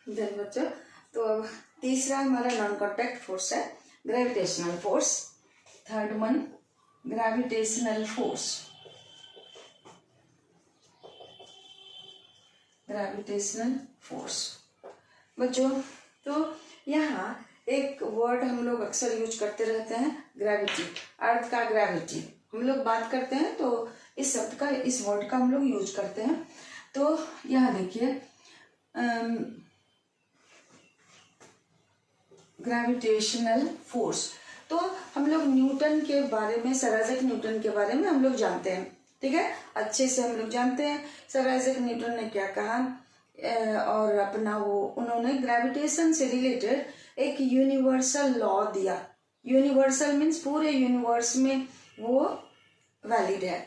Then बच्चों, तो अब तीसरा हमारा नॉन कॉन्टैक्ट फोर्स है gravitational force. Third one gravitational force. Gravitational force बच्चों, तो यहाँ एक वर्ड हम लोग अक्सर यूज करते रहते हैं, ग्रेविटी। अर्थ का ग्रेविटी हम लोग बात करते हैं तो इस शब्द का, इस वर्ड का हम लोग यूज करते हैं। तो यहाँ देखिए ग्रेविटेशनल फोर्स, तो हम लोग न्यूटन के बारे में, सर आइजैक न्यूटन के बारे में हम लोग जानते हैं, ठीक है, अच्छे से हम लोग जानते हैं सर आइजैक न्यूटन ने क्या कहा। और अपना वो उन्होंने ग्रेविटेशन से रिलेटेड एक यूनिवर्सल लॉ दिया। यूनिवर्सल मीन्स पूरे यूनिवर्स में वो वैलिड है।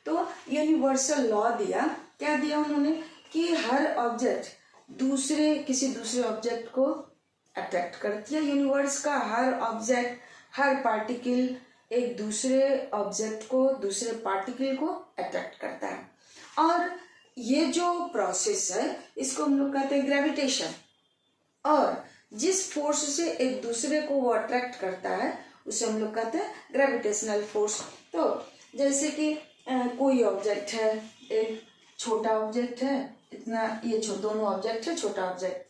तो यूनिवर्सल लॉ दिया, क्या दिया उन्होंने कि हर ऑब्जेक्ट किसी दूसरे ऑब्जेक्ट को अट्रैक्ट करती है। यूनिवर्स का हर ऑब्जेक्ट, हर पार्टिकल एक दूसरे ऑब्जेक्ट को, दूसरे पार्टिकल को अट्रैक्ट करता है। और ये जो प्रोसेस है इसको हम लोग कहते हैं ग्रेविटेशन। और जिस फोर्स से एक दूसरे को वो अट्रैक्ट करता है उसे हम लोग कहते हैं ग्रेविटेशनल फोर्स। तो जैसे कि कोई ऑब्जेक्ट है, एक छोटा ऑब्जेक्ट है, इतना ये दोनों ऑब्जेक्ट है, छोटा ऑब्जेक्ट,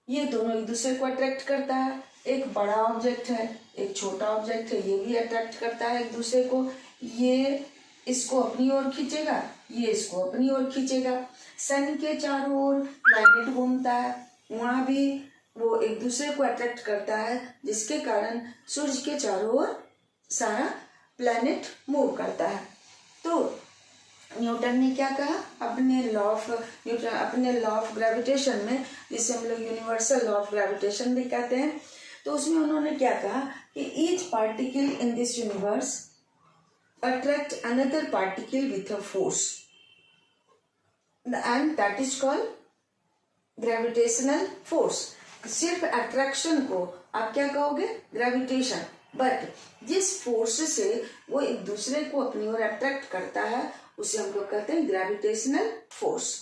ये दोनों एक दूसरे को अट्रैक्ट करता है। एक बड़ा ऑब्जेक्ट है, एक छोटा ऑब्जेक्ट है, ये भी अट्रैक्ट करता है एक दूसरे को। ये इसको अपनी ओर खींचेगा, ये इसको अपनी ओर खींचेगा। सन के चारों ओर प्लैनेट घूमता है, वहाँ भी वो एक दूसरे को अट्रैक्ट करता है, जिसके कारण सूर्य के चारों ओर सारा प्लैनेट मूव करता है। तो न्यूटन ने क्या कहा अपने लॉ ऑफ ग्रेविटेशन में, जिसे हम लोग यूनिवर्सल लॉ ऑफ ग्रेविटेशन भी कहते हैं, तो उसमें उन्होंने क्या कहा कि each particle in this universe attract another particle with a force and that is called gravitational force. सिर्फ अट्रैक्शन को आप क्या कहोगे, ग्रेविटेशन। बट जिस फोर्स से वो एक दूसरे को अपनी ओर अट्रैक्ट करता है उसे हम लोग कहते हैं ग्रेविटेशनल फोर्स,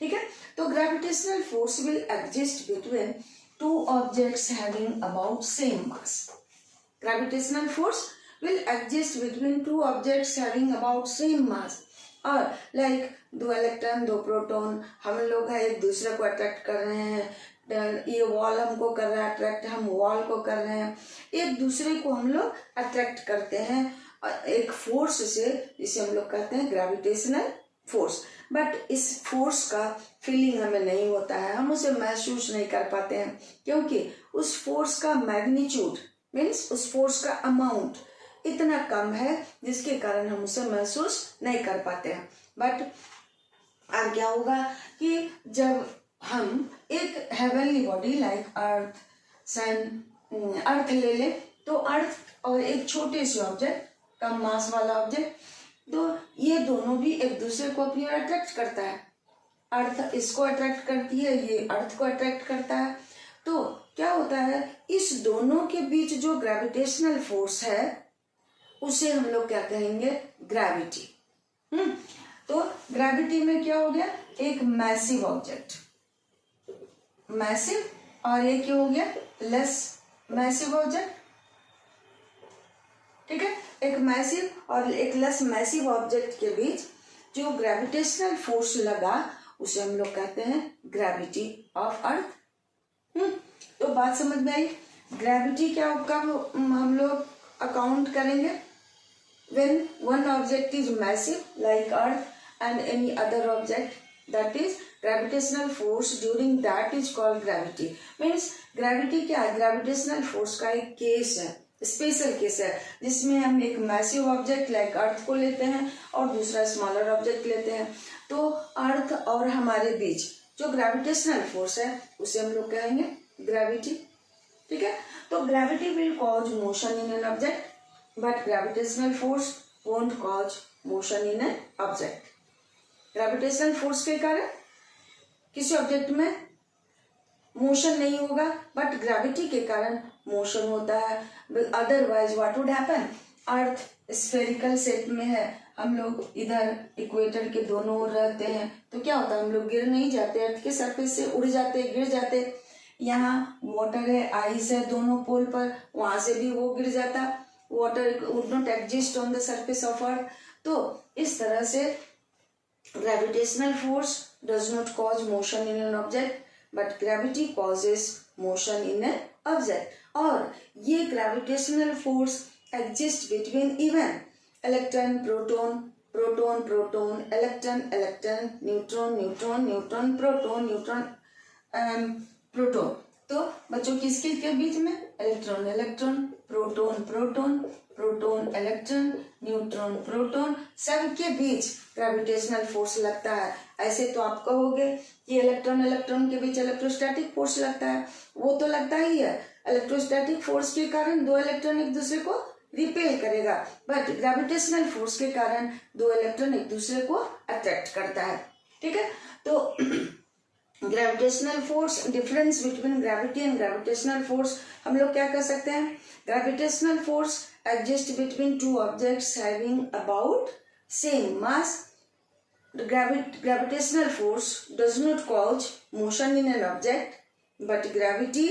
ठीक है। तो gravitational force will exist between two objects having about same mass. Gravitational force will exist between two objects having about same mass। और लाइक दो इलेक्ट्रॉन, दो प्रोटॉन, हम लोग है एक दूसरे को अट्रैक्ट कर रहे हैं, ये वॉल हमको कर रहा है अट्रैक्ट, हम वॉल को कर रहे हैं, एक दूसरे को हम लोग अट्रैक्ट करते हैं एक फोर्स से, जिसे हम लोग कहते हैं ग्रेविटेशनल फोर्स। बट इस फोर्स का फीलिंग हमें नहीं होता है, हम उसे महसूस नहीं कर पाते हैं, क्योंकि उस फोर्स का मैग्नीट्यूड मीन्स उस फोर्स का अमाउंट इतना कम है, जिसके कारण हम उसे महसूस नहीं कर पाते हैं। बट अब क्या होगा कि जब हम एक हेवनली बॉडी लाइक अर्थ, सन, अर्थ ले ले, तो अर्थ और एक छोटे से ऑब्जेक्ट, कम मास वाला ऑब्जेक्ट, तो ये दोनों भी एक दूसरे को अपनी ओर अट्रैक्ट करता है। अर्थ इसको अट्रैक्ट करती है, ये अर्थ को अट्रैक्ट करता है। तो क्या होता है, इस दोनों के बीच जो ग्रेविटेशनल फोर्स है उसे हम लोग क्या कहेंगे, ग्रेविटी। तो ग्रेविटी में क्या हो गया, एक मैसिव ऑब्जेक्ट, मैसिव, और एक क्या हो गया, लेस मैसिव ऑब्जेक्ट, ठीक है। एक मैसिव और एक लेस मैसिव ऑब्जेक्ट के बीच जो ग्रेविटेशनल फोर्स लगा उसे हम लोग कहते हैं ग्रेविटी ऑफ अर्थ। तो बात समझ में आई। ग्रेविटी क्या कब हम लोग अकाउंट करेंगे, when one object is massive like earth and any other object, that is gravitational force during that is called gravity। means gravity क्या है, gravitational force का एक केस है, स्पेशल केस है, जिसमें हम एक मैसिव ऑब्जेक्ट लाइक अर्थ को लेते हैं और दूसरा स्मॉलर ऑब्जेक्ट लेते हैं। तो अर्थ और हमारे बीच जो ग्रेविटेशनल फोर्स है उसे हम लोग कहेंगे ग्रेविटी, ठीक है। तो gravity will cause motion in an object but gravitational force won't cause motion in an object। Gravitational force के कारण किसी ऑब्जेक्ट में मोशन नहीं होगा, बट ग्रेविटी के कारण मोशन होता है। Otherwise what would happen, earth spherical shape में है, हम लोग इधर इक्वेटर के दोनों ओर रहते हैं, तो क्या होता है, हम लोग गिर नहीं जाते, अर्थ के सरफेस से उड़ जाते, गिर जाते। यहाँ वाटर है, आइस है दोनों पोल पर, वहां से भी वो गिर जाता, water would not exist on the surface of earth. तो इस तरह से gravitational force does not cause motion in an object but gravity causes motion in an object. और ये gravitational force exist between even electron proton, proton proton, electron electron, neutron neutron, neutron proton, neutron proton. तो बच्चों किसके बीच में? Electron electron, proton proton, proton electron, neutron proton, सबके बीच gravitational force लगता है। ऐसे तो आप कहोगे कि इलेक्ट्रॉन इलेक्ट्रॉन के बीच इलेक्ट्रोस्टैटिक फोर्स लगता है, वो तो लगता ही है। इलेक्ट्रोस्टैटिक फोर्स के कारण दो इलेक्ट्रॉन एक दूसरे को रिपेल करेगा, बट ग्रेविटेशनल फोर्स के कारण दो इलेक्ट्रॉन एक दूसरे को अट्रैक्ट करता है। ठीक है, तो gravitational force, difference between gravity and gravitational force हम लोग क्या कर सकते हैं? Gravitational force exist between two objects having about same mass. Gravitational force does not cause motion in an object, but gravity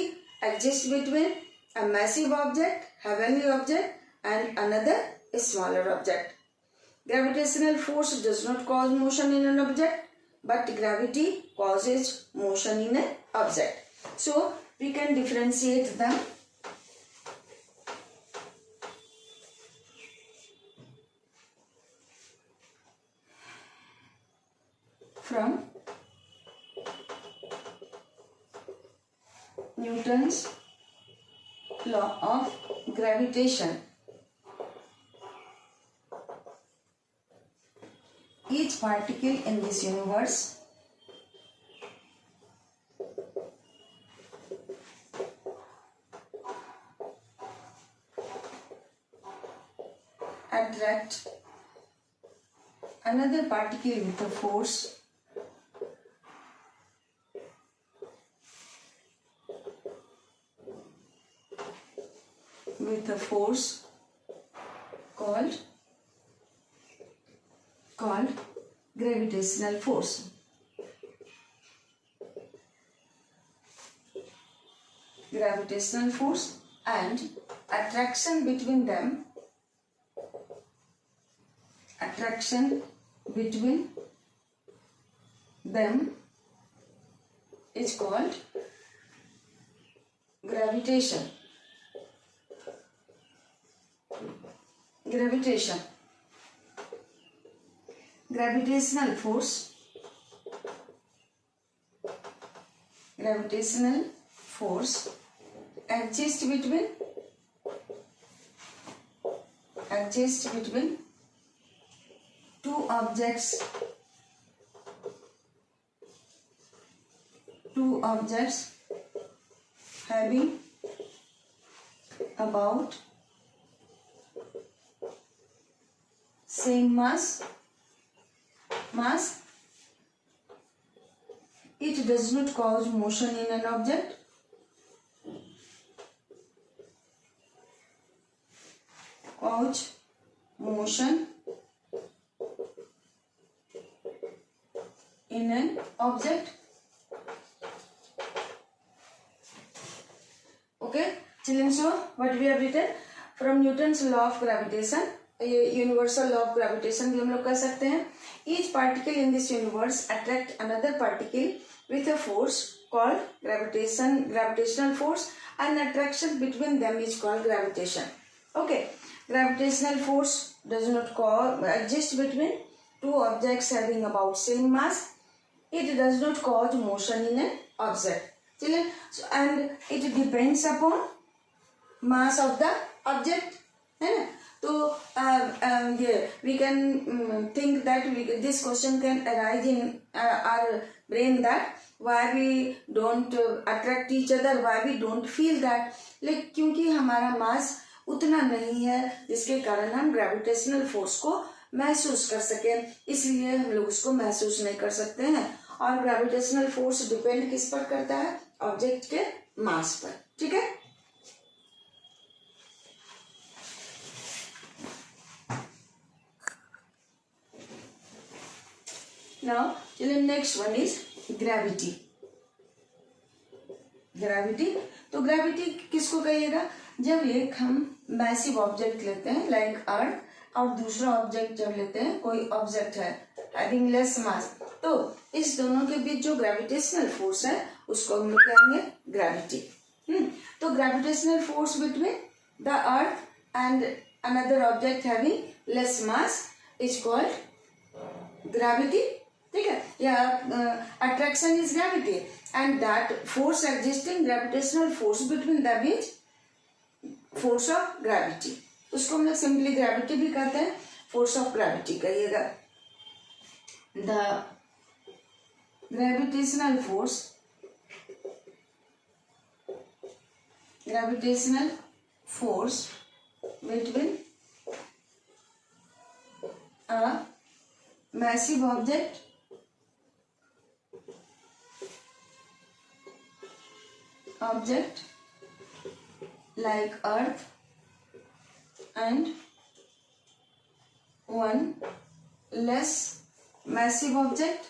exists between a massive object, heavenly object, and another smaller object. Gravitational force does not cause motion in an object, but gravity causes motion in an object. So we can differentiate them. From Newton's law of gravitation. Each particle in this universe attract another particle with a force called gravitational force. Gravitational force and attraction between them is called gravitation. Gravitational force exists between two objects having about same mass. It does not cause motion in an object. Cause motion in an object. Okay, children, so what we have written from Newton's law of gravitation, universal law of gravitation भी हम लोग कह सकते हैं. Each particle in this universe attract another particle with a force called gravitational force, and attraction between them is called gravitation. Okay, gravitational force does not exist between two objects having about same mass. It does not cause motion in an object. So, and it depends upon mass of the object. है ना? तो we can think that this question can arise in our brain, that why we don't attract each other, why we don't feel that. लेकिन क्योंकि हमारा मास उतना नहीं है जिसके कारण हम ग्रेविटेशनल फोर्स को महसूस कर सकें, इसलिए हम लोग उसको महसूस नहीं कर सकते हैं. और ग्रेविटेशनल फोर्स डिपेंड किस पर करता है? ऑब्जेक्ट के मास पर. ठीक है. Now, the next one is gravity. Gravity. तो ग्रेविटी किसको कहिएगा, जब एक हम मैसिव ऑब्जेक्ट लेते हैं लाइक अर्थ और दूसरा ऑब्जेक्ट जब लेते हैं कोई ऑब्जेक्ट है हैविंग लेस मास, तो इस दोनों के बीच जो ग्रेविटेशनल फोर्स है उसको हम लोग कहेंगे ग्रेविटी। तो gravitational force between the earth and another object having less mass is called gravity. ठीक है, या attraction is gravity and that force existing gravitational force between the beach force of gravity, उसको हम लोग सिंपली ग्रेविटी भी कहते हैं, force of gravity कहिएगा। The gravitational force between a massive object like earth and one less massive object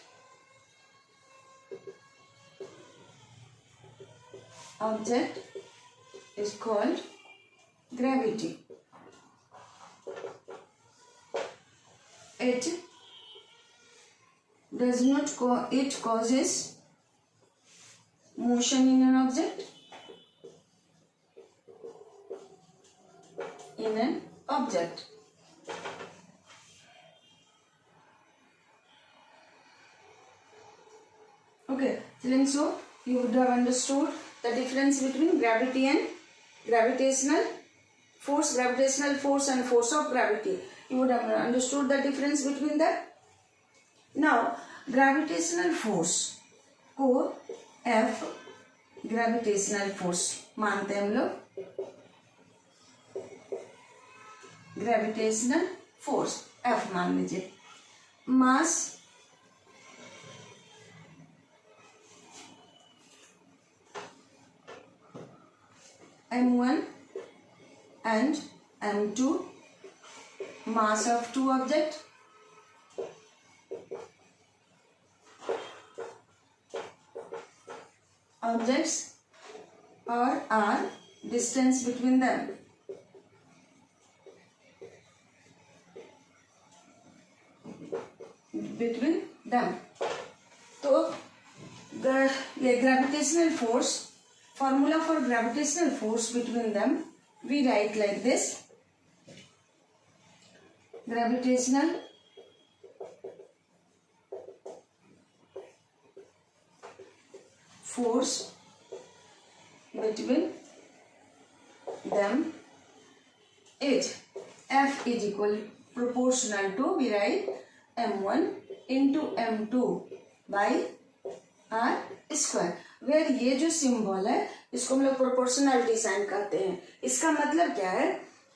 is called gravity. It causes motion in an object. Okay, so you would have understood the difference between gravity and gravitational force and force of gravity. You would have understood the difference between that. Now gravitational force को F gravitational force मानते हैं हम लोग, gravitational force F मान लीजिए, मास m1 and m2, mass of two objects or r distance between them. तो ये gravitational force, formula for gravitational force between them we write like this: gravitational force between them is F is equal proportional to, we write m1 into m2 by r square, where ये जो symbol है इसको हम लोग proportionality sign कहते हैं। इसका मतलब क्या है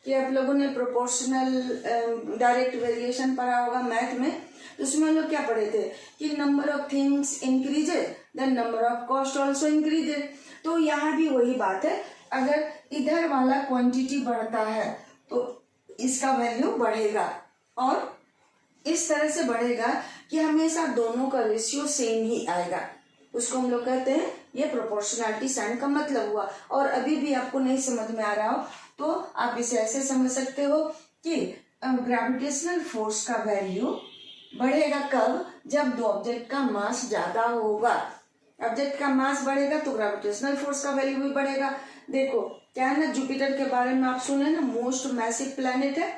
कि आप लोगों ने प्रोपोर्शनल डायरेक्ट वेरिएशन पढ़ा होगा मैथ में, उसमें हम लोग क्या पढ़े थे कि number of things increased then number of cost also increased. तो यहाँ भी वही बात है, अगर इधर वाला क्वांटिटी बढ़ता है तो इसका वैल्यू बढ़ेगा और इस तरह से बढ़ेगा कि हमेशा दोनों का रेशियो सेम ही आएगा, उसको हम लोग कहते हैं, ये प्रोपोर्शनलिटी साइन का मतलब हुआ। और अभी भी आपको नहीं समझ में आ रहा हो तो आप इसे ऐसे समझ सकते हो कि ग्रेविटेशनल फोर्स का वैल्यू बढ़ेगा कब, जब दो ऑब्जेक्ट का मास ज्यादा होगा। ऑब्जेक्ट का मास बढ़ेगा तो ग्रेविटेशनल फोर्स का वैल्यू भी बढ़ेगा। देखो क्या है ना, जुपिटर के बारे में आप सुने ना, मोस्ट मैसिव प्लैनेट है,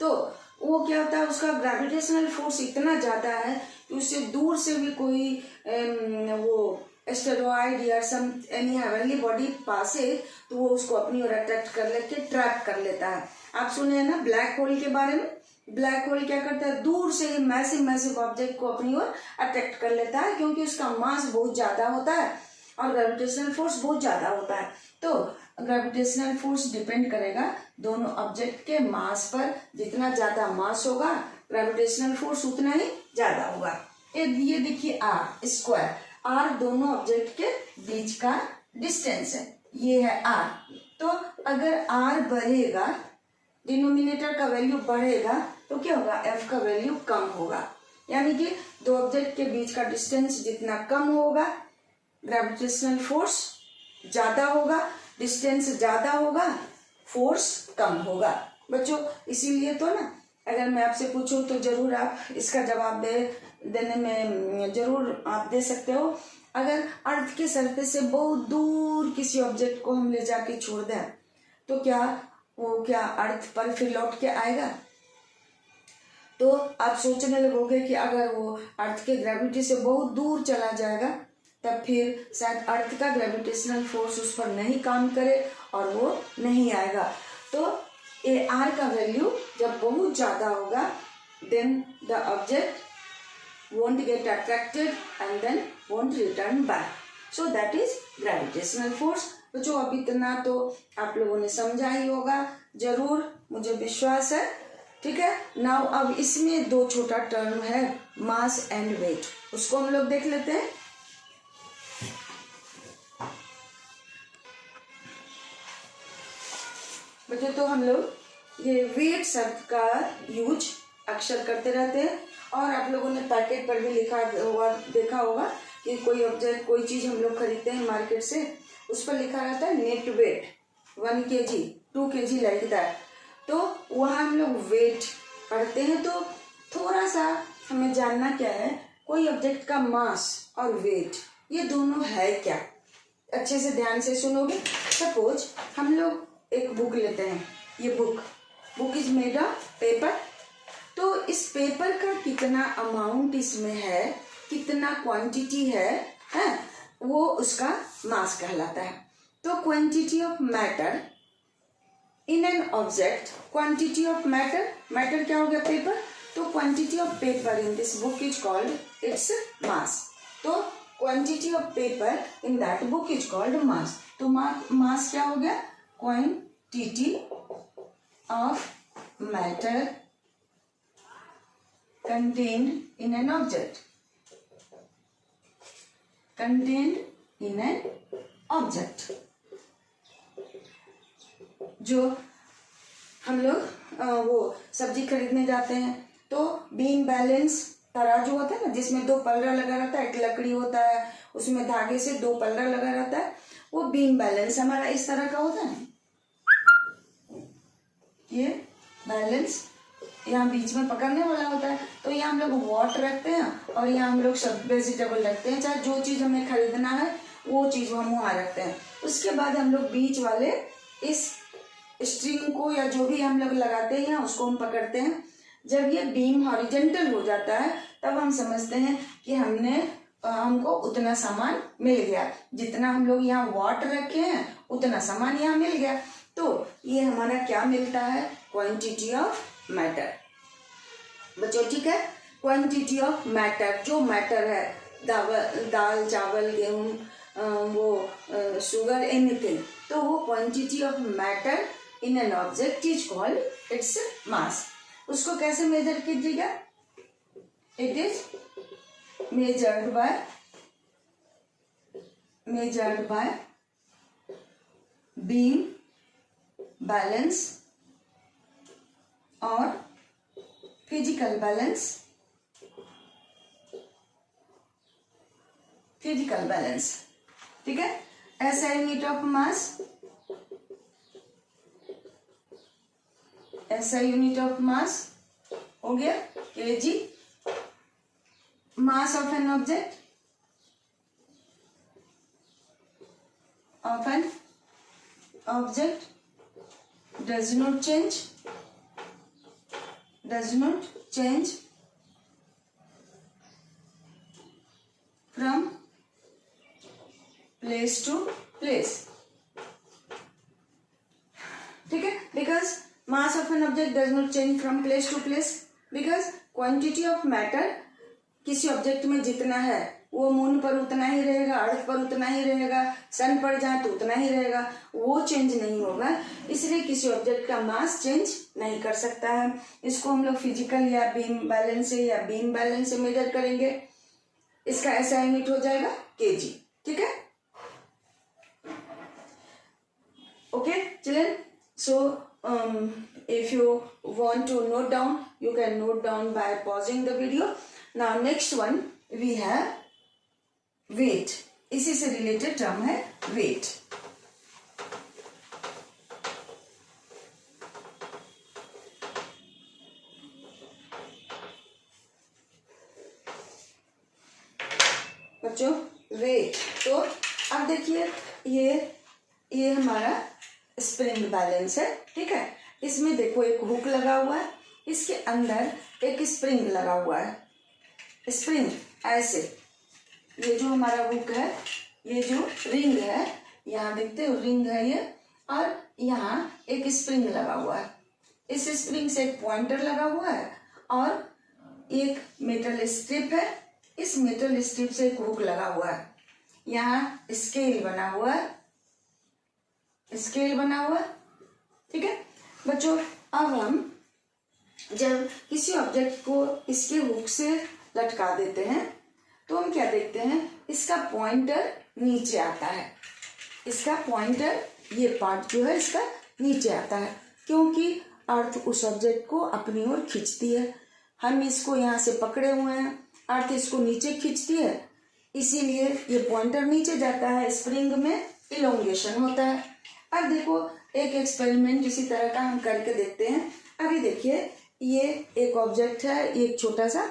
तो वो क्या होता है, उसका ग्रेविटेशनल फोर्स इतना ज्यादा है कि उससे दूर से भी कोई वो एस्टेरॉइड या some any heavenly body passes तो वो उसको अपनी ओर अट्रैक्ट कर लेके ट्रैप कर लेता है। आप सुने हैं ना ब्लैक होल के बारे में, ब्लैक होल क्या करता है, दूर से ही मैसिव ऑब्जेक्ट को अपनी ओर अट्रैक्ट कर लेता है, क्योंकि उसका मास बहुत ज्यादा होता है और ग्रेविटेशनल फोर्स बहुत ज्यादा होता है। तो ग्रेविटेशनल फोर्स डिपेंड करेगा दोनों ऑब्जेक्ट के मास पर, जितना ज्यादा मास होगा ग्रेविटेशनल फोर्स उतना ही ज्यादा होगा। ये देखिए आर स्क्वायर, आर दोनों ऑब्जेक्ट के बीच का डिस्टेंस है, ये है आर। तो अगर आर बढ़ेगा, डिनोमिनेटर का वैल्यू बढ़ेगा, तो क्या होगा, एफ का वैल्यू कम होगा। यानी कि दो ऑब्जेक्ट के बीच का डिस्टेंस जितना कम होगा ग्रेविटेशनल फोर्स ज़्यादा होगा, डिस्टेंस ज़्यादा होगा, फोर्स कम होगा। बच्चों इसीलिए तो ना, अगर मैं आपसे पूछूं तो जरूर आप इसका जवाब देने में जरूर आप दे सकते हो। अगर अर्थ के सरफेस से बहुत दूर किसी ऑब्जेक्ट को हम ले जाके छोड़ दें तो क्या अर्थ पर फिर लौट के आएगा? तो आप सोचने लगोगे कि अगर वो अर्थ के ग्रेविटी से बहुत दूर चला जाएगा तब फिर शायद अर्थ का ग्रेविटेशनल फोर्स उस पर नहीं काम करे और वो नहीं आएगा। तो ए आर का वैल्यू जब बहुत ज़्यादा होगा then the object won't get attracted and then won't return back. So that is gravitational force. बच्चों अब इतना तो आप लोगों ने समझा ही होगा जरूर, मुझे विश्वास है। ठीक है, नाउ अब इसमें दो छोटा टर्म है, मास एंड वेट, उसको हम लोग देख लेते हैं। बच्चों तो हम लोग ये वेट शब्द का यूज अक्सर करते रहते हैं और आप लोगों ने पैकेट पर भी लिखा हुआ देखा होगा कि कोई ऑब्जेक्ट, कोई चीज़ हम लोग खरीदते हैं मार्केट से, उस पर लिखा रहता है net weight 1 kg 2 kg like that. तो वहाँ हम लोग वेट पढ़ते हैं। तो थोड़ा सा हमें जानना क्या है, कोई ऑब्जेक्ट का मास और वेट ये दोनों है क्या, अच्छे से ध्यान से सुनोगे। सपोज हम लोग एक बुक लेते हैं, ये book is made of paper. तो इस पेपर का कितना अमाउंट इसमें है, कितना क्वांटिटी है, वो उसका मास कहलाता है। तो quantity of matter in an object, quantity of matter क्या हो गया, पेपर। तो quantity of paper in this book is called its mass. तो quantity of paper in that book is called mass. तो मास क्या हो गया, quantity of matter contained in an object, contained in an object। जो हम लोग वो सब्जी खरीदने जाते हैं तो बीन बैलेंस तराजू होता है ना, जिसमें 2 पल्ला लगा रहता है, एक लकड़ी होता है उसमें धागे से 2 पल्ला लगा रहता है, वो बीन बैलेंस हमारा इस तरह का होता है। ये बैलेंस यहाँ बीच में पकड़ने वाला होता है। तो यहाँ हम लोग वॉट रखते हैं और यहाँ हम लोग सब वेजिटेबल रखते हैं, चाहे जो चीज़ हमें खरीदना है वो चीज़ हम वहाँ रखते हैं। उसके बाद हम लोग बीच वाले इस स्ट्रिंग को या जो भी हम लोग लगाते हैं उसको हम पकड़ते हैं। जब ये बीम हॉरिजेंटल हो जाता है तब हम समझते हैं कि हमको उतना सामान मिल गया, जितना हम लोग यहाँ वॉट रखे हैं उतना सामान यहाँ मिल गया। तो ये हमारा क्या मिलता है, क्वांटिटी ऑफ मैटर। बच्चों ठीक है, क्वांटिटी ऑफ मैटर, जो मैटर है, दाल चावल गेहूँ वो शुगर एनीथिंग, तो वो quantity of matter in an object is called its मास। उसको कैसे मेजर कीजिएगा, it is measured by beam balance और फिजिकल बैलेंस। ठीक है, ऐसा यूनिट ऑफ मास, ऐसा यूनिट ऑफ मास हो गया kg। Mass of an object, does not change from place to place। ठीक है, because mass of an object does not change from place to place because quantity of matter किसी object में जितना है वो moon पर उतना ही रहेगा, अर्थ पर उतना ही रहेगा, सन पर जाए तो उतना ही रहेगा, वो चेंज नहीं होगा। इसलिए किसी ऑब्जेक्ट का मास चेंज नहीं कर सकता है। इसको हम लोग फिजिकल या बीम बैलेंस से मेजर करेंगे। इसका ऐसा यूनिट हो जाएगा kg। ठीक है, okay children. So if you want to note down, you can note down by pausing the video. Now next one we have weight। इसी से रिलेटेड टर्म है weight। बच्चों वेट। तो अब देखिए ये हमारा स्प्रिंग बैलेंस है, ठीक है। इसमें देखो एक हुक लगा हुआ है, इसके अंदर एक स्प्रिंग लगा हुआ है। स्प्रिंग ऐसे, ये जो हमारा हुक है, ये जो रिंग है, यहाँ देखते हो रिंग है ये, और यहाँ एक स्प्रिंग लगा हुआ है। इस स्प्रिंग से एक पॉइंटर लगा हुआ है और एक मेटल स्ट्रिप है। इस मेटल स्ट्रिप से एक हुक लगा हुआ है। यहाँ स्केल बना हुआ है, स्केल बना हुआ है, ठीक है बच्चों। अब हम जब किसी ऑब्जेक्ट को इसके हुक से लटका देते हैं तो हम क्या देखते हैं, इसका पॉइंटर नीचे आता है। इसका पॉइंटर, ये पार्ट जो है इसका नीचे आता है, क्योंकि अर्थ उस ऑब्जेक्ट को अपनी ओर खींचती है। हम इसको यहाँ से पकड़े हुए हैं, अर्थ इसको नीचे खींचती है, इसीलिए ये पॉइंटर नीचे जाता है। स्प्रिंग में इलोंगेशन होता है। अब देखो एक एक्सपेरिमेंट इसी तरह का हम करके देखते हैं। अभी देखिए ये एक ऑब्जेक्ट है, एक छोटा सा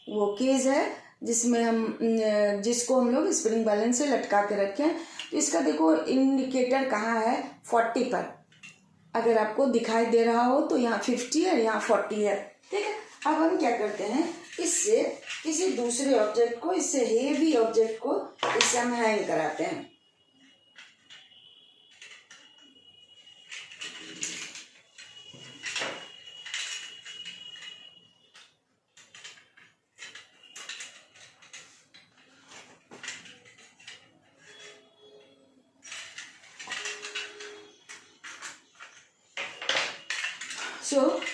वो केज है जिसको हम लोग स्प्रिंग बैलेंस से लटका के रखें। तो इसका देखो इंडिकेटर कहाँ है, 40 पर। अगर आपको दिखाई दे रहा हो तो यहाँ 50 है, यहाँ 40 है, ठीक है। अब हम क्या करते हैं, इससे किसी दूसरे ऑब्जेक्ट को, इससे हेवी ऑब्जेक्ट को इससे हम हैंग कराते हैं।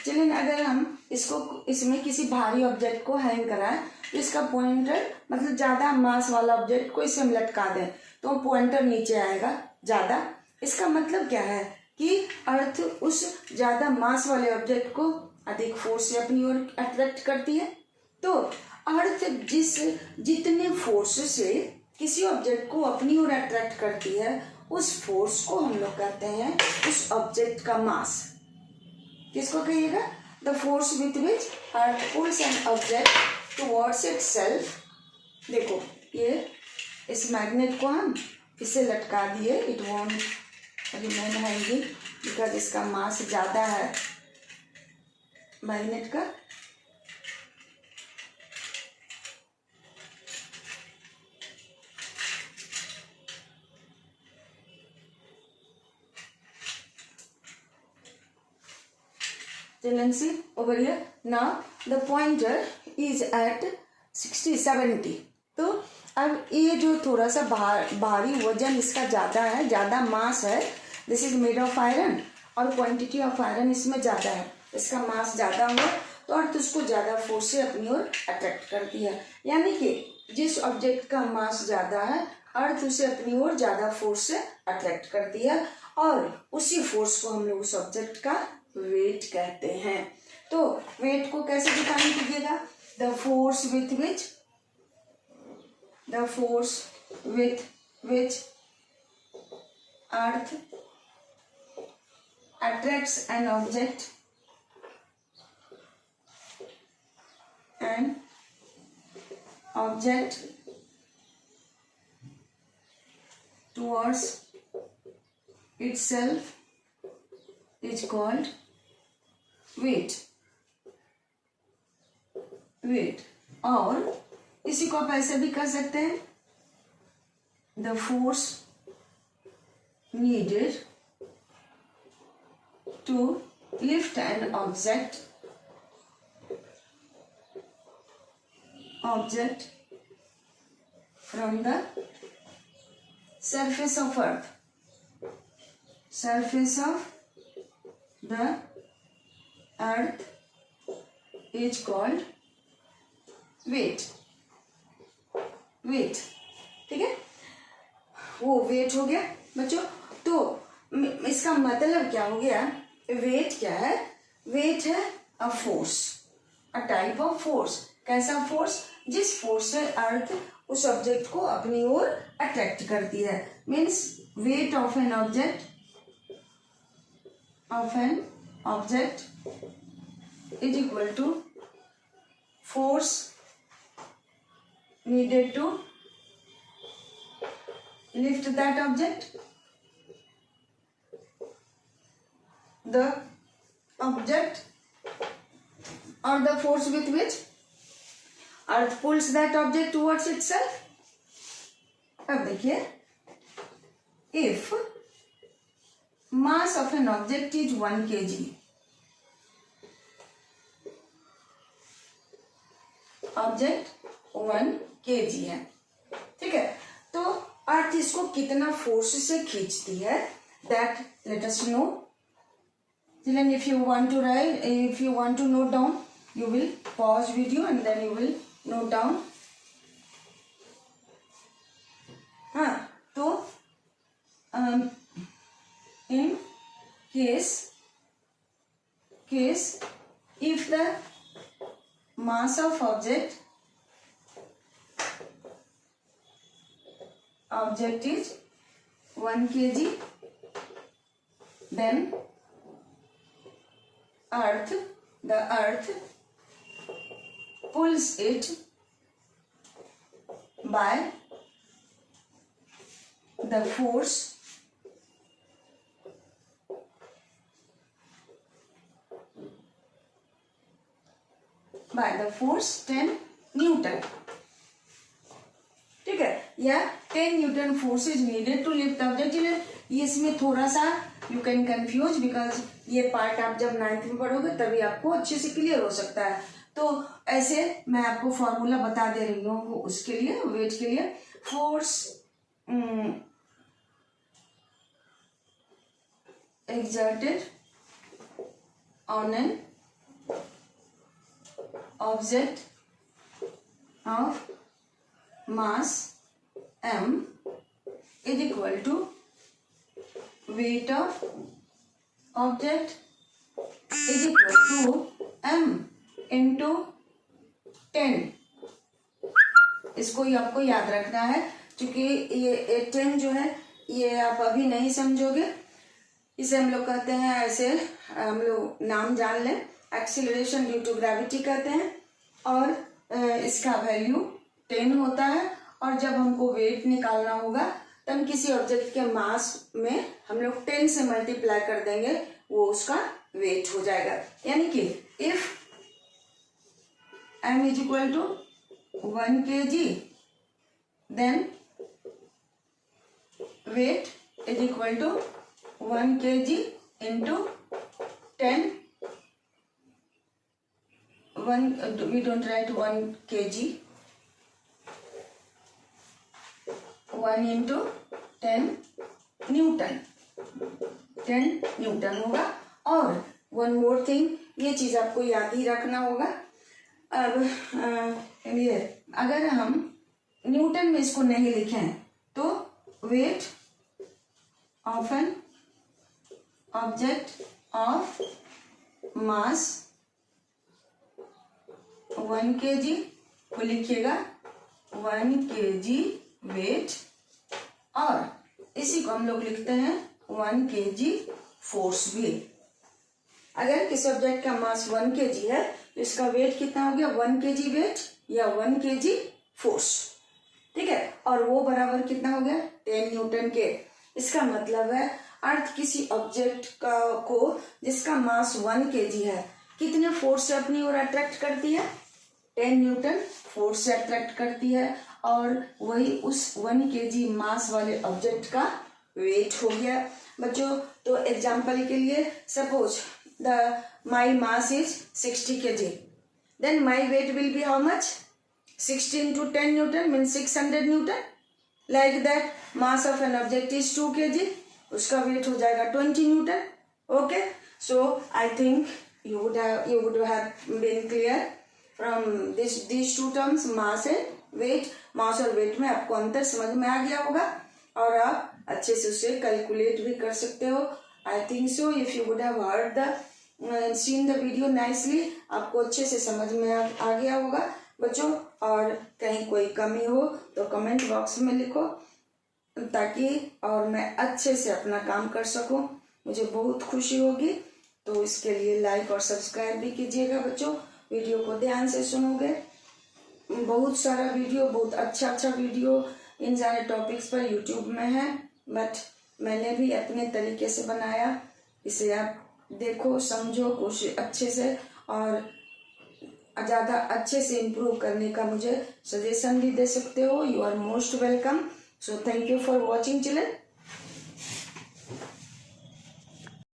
चलिए अगर हम इसमें किसी भारी ऑब्जेक्ट को हैंग कराएं तो इसका पॉइंटर, मतलब ज्यादा मास वाला ऑब्जेक्ट को इसे हम लटका दें तो पॉइंटर नीचे आएगा ज्यादा। इसका मतलब क्या है कि अर्थ उस ज्यादा मास वाले ऑब्जेक्ट को अधिक फोर्स से अपनी ओर अट्रैक्ट करती है। तो अर्थ जितने फोर्स से किसी ऑब्जेक्ट को अपनी ओर अट्रैक्ट करती है, उस फोर्स को हम लोग कहते हैं उस ऑब्जेक्ट का मास। किसको कहिएगा, the force with which earth pulls an object towards itself. देखो ये इस मैग्नेट को हम इसे लटका दिए, it won't remain hanging because इसका मास ज्यादा है मैग्नेट का। See over here, now the pointer is at 60-70। तो अब ये जो थोड़ा सा भारी वजन इसका ज्यादा है, ज्यादा मास है, this is made of iron और क्वांटिटी ऑफ आयरन इसमें ज्यादा है, इसका मास ज्यादा हुआ तो अर्थ उसको ज्यादा फोर्स से अपनी ओर अट्रैक्ट करती है। यानी कि जिस ऑब्जेक्ट का मास ज्यादा है, अर्थ उसे अपनी ओर ज्यादा फोर्स से अट्रैक्ट करती है, और उसी फोर्स को हम लोग उस ऑब्जेक्ट का वेट कहते हैं। तो वेट को कैसे डिफाइन कीजिएगा, the force with which earth attracts an object towards itself is called weight। और इसी को आप ऐसे भी कर सकते हैं, the force needed to lift an object from the surface of earth, the earth is called weight। ठीक है, वो वेट हो गया बच्चों। तो इसका मतलब क्या हो गया, वेट क्या है, वेट है a force, a type of force. कैसा फोर्स, जिस फोर्स से अर्थ उस ऑब्जेक्ट को अपनी ओर अट्रैक्ट करती है। Means weight of an object is equal to force needed to lift that object. The object or the force with which earth pulls that object towards itself. अब देखिए, if mass of an object is 1 kg, object 1 kg है, ठीक है, तो अर्थ इसको कितना force से खींचती है, that let us know. Then if you want to write, if you want to note down, you will pause video and then you will note down. हाँ, तो in case if the mass of object is 1 kg, then the earth pulls it by the force by the force 10 newton, ठीक है, या 10 newton force is needed to lift object. इसमें थोड़ा सा you can confuse because ये part आप जब 9th में पढ़ोगे तभी आपको अच्छे से क्लियर हो सकता है. तो ऐसे मैं आपको फॉर्मूला बता दे रही हूँ उसके लिए, वेट के लिए. Force exerted on an object of mass m is equal to weight of object is equal to m into 10. इसको ही आपको याद रखना है, क्योंकि ये 10 जो है ये आप अभी नहीं समझोगे. इसे हम लोग कहते हैं, ऐसे हम लोग नाम जान लें, एक्सीलरेशन ड्यू टू ग्रेविटी कहते हैं, और इसका वैल्यू 10 होता है. और जब हमको वेट निकालना होगा तब किसी ऑब्जेक्ट के मास में हम लोग 10 से मल्टीप्लाई कर देंगे, वो उसका वेट हो जाएगा. यानी कि if m is equal to 1 kg, then weight is equal to 1 kg into 10. We don't write 1 kg. 1 into 10 Newton, 10 Newton होगा. और वन मोर थिंग, ये चीज आपको याद ही रखना होगा. अब ये अगर हम न्यूटन में इसको नहीं लिखें तो wait of an object of mass 1 kg को लिखिएगा 1 kg वेट, और इसी को हम लोग लिखते हैं 1 kg फोर्स भी. अगर किसी ऑब्जेक्ट का मास 1 kg है तो इसका वेट कितना हो गया, 1 kg वेट या 1 kg फोर्स, ठीक है. और वो बराबर कितना हो गया, 10 न्यूटन के. इसका मतलब है अर्थ किसी ऑब्जेक्ट को जिसका मास 1 kg है कितने फोर्स से अपनी ओर अट्रैक्ट करती है, 10 न्यूटन फोर्स से अट्रैक्ट करती है. और वही उस 1 kg मास वाले ऑब्जेक्ट का वेट हो गया बच्चों. तो एग्जांपल के लिए suppose my mass is 60 kg, then my weight will be how much, 60 into 10 newton means 600 newton. Like that mass of an object is 2 kg, उसका वेट हो जाएगा 20 newton. Okay, so I think you would have been clear from these two terms, mass and weight. मास और wait में आपको अंतर समझ में आ गया होगा और आप अच्छे से उसे कैलकुलेट भी कर सकते हो. I think so. If you would have heard the seen the video nicely, आपको अच्छे से समझ में आ गया होगा बच्चों. और कहीं कोई कमी हो तो कमेंट बॉक्स में लिखो, ताकि और मैं अच्छे से अपना काम कर सकूं. मुझे बहुत खुशी होगी. तो इसके लिए लाइक और सब्सक्राइब भी कीजिएगा बच्चों. वीडियो को ध्यान से सुनोगे, बहुत सारा वीडियो, बहुत अच्छा वीडियो इन सारे टॉपिक्स पर यूट्यूब में है, बट मैंने भी अपने तरीके से बनाया। इसे आप देखो, समझो, कोशिश अच्छे से और ज़्यादा अच्छे से इम्प्रूव करने का मुझे सजेशन भी दे सकते हो। You are most welcome. So thank you for watching children.